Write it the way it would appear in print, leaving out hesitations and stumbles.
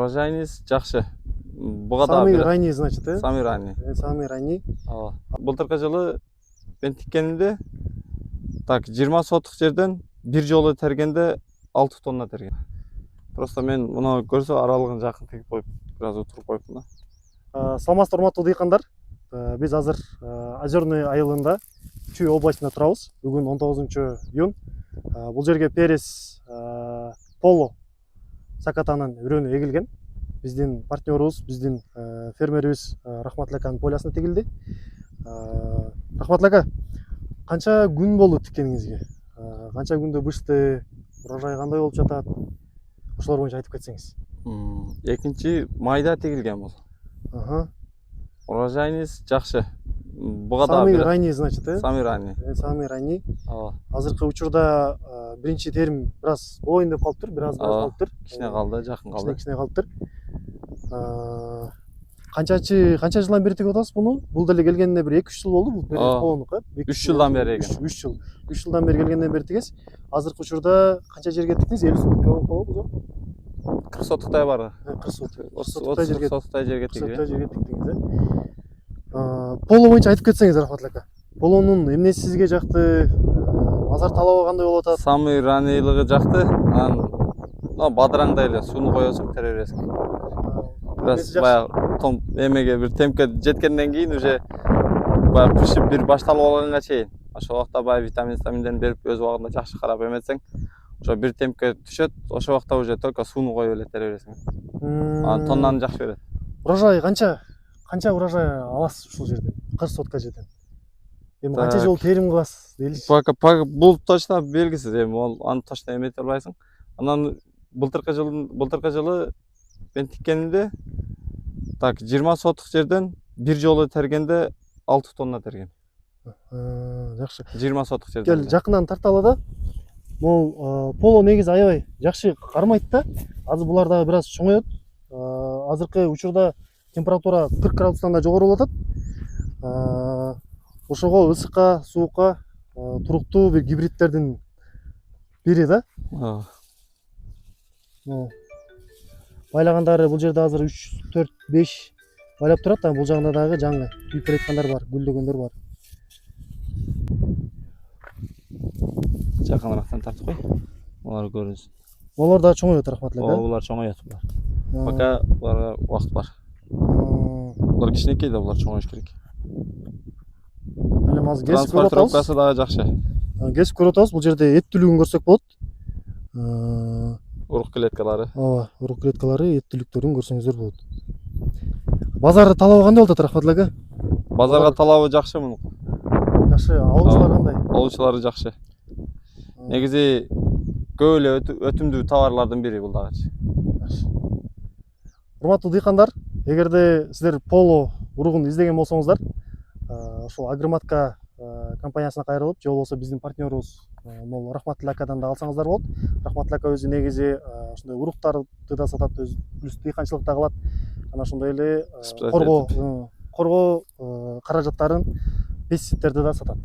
Урожайыңыз жакшы. Буга да Самый ранний, значит, да? Самый ранний. Самый ранний. Ооба. Былтыркы жылы мен тиккенимде так 20 сотық жерден бир жолу тергенде 6 тонна терген. Просто мен муну көрсө аралыгын жакын тигип коюп, бир аз отуруп коюптум да. Саламатсыздар урматтуу дыйкандар. Биз азыр Озерный айылында Чүй областында турабыз. Бүгүн 19-июнь. Бул жерге перес поло сакатанын үрөнү эгилген. Биздин партнерубуз, биздин фермерибиз Рахматли аканын полясына тигилди. Рахматли ака, канча күн болду тиккениңизге? Канча күндө бышты? Урожай кандай болуп жатат? Ошолор боюнча айтып кетсеңиз. 2-майда тигилген бул. Урожайыңыз жакшы. Буга да Самый ранний, значит, да? Самый ранний. Самый ранний. Ооба. Азыркы учурда биринчи терим бир аз болоюн деп калыптыр, бир аз калыптыр. Кичине калды, жакын калды. Кичине калыптыр. Канча жылдан бери тигип атасыз буну? Бул деле келгенине бир 2-3 жыл болду бул полонук, 3 жылдан бери экен. 3 жыл. 3 жылдан бери келгенден бери тигесиз. Азыркы учурда канча жерге тиктиңиз? 50 соток болобу бул? 40 сотуктай бар. 40 соток. 30 сотуктай жерге тигип. 40 сотоктай жерге тиктиңиз, Поло боюнча айтып кетсеңиз, Рахматли ака. Полонун эмнеси сизге жакты? Базар талабы кандай болуп атат? Самый раннийлыгы жакты. Анан бадыраңдай эле сууну коесуң тере бересиң. Бираз баягы том эмеге бир темпке жеткенден кийин уже баягы пишип бир башталып алганга чейин ошол убакта баягы витаминдерин берип өз убагында жакшы карап эметсең, ошо бир темпке түшөт. Ошол убакта уже только сууну коюп эле тере бересиң. Анан тоннаны жакшы берет. Урожай канча урожай аласыз ушул жерден? 40 сотка жерден. Эми канча жолу терим кыласыз дейли? Бул точно белгисиз, эми ол аны точно эмете албайсың. Анан былтыркы жылы мен тиккенимде так 20 сотық жерден бир жолу тергенде 6 тонна терген. Жакшы. 20 сотық жерден. Кел жакындан тарталы да. Бул поло негизи аябай жакшы кармайт да. Азыр булар дагы бир аз чоңоет. Азыркы учурда температура 40 градустан да жогору болуп атат. Ошого ысыкка, суукка туруктуу бир гибридтердин бири да. Байлагандары бул жерде азыр 3, 4, 5 байлап турат. Бул жагында дагы жаңы күйүп жаткандар бар, гүлдөгөндөр бар. Жакыныраактан тартып кой. Булар көрүнсүн. Булар да чоңоет, Рахматли ака. Булар чоңоет булар. Пока буларга убакыт бар. Булар кичинекей да, булар чоңоюш керек. Эми азыр кесип көрүп атабыз. Транспортировкасы дагы жакшы. Кесип көрүп атабыз. Бул жерде эттүүлүгүн көрсөк болот. Урук клеткалары. Ооба, урук клеткалары, эттүүлүктөрүн көрсөңүздөр болот. Базар талабы кандай болуп атат, Рахматли ака? Базарга талабы жакшы мунун. Жакшы, алуучулар кандай? Алуучулары жакшы. Негизи көп эле өтүмдүү товарлардын бири бул дагычы. Урматтуу дыйкандар, эгерде сиздер поло уругун издеген болсоңуздар, ошол Агроматка компаниясына кайрылып, же болбосо биздин партнерубуз могу Рахматли акадан да алсаңыздар болот. Рахматли ака өзү негизи ошондой уруктарды да сатат, өзү плюс дыйканчылык да кылат. Анан ошондой эле коргоо каражаттарын, пестицидтерди да сатат.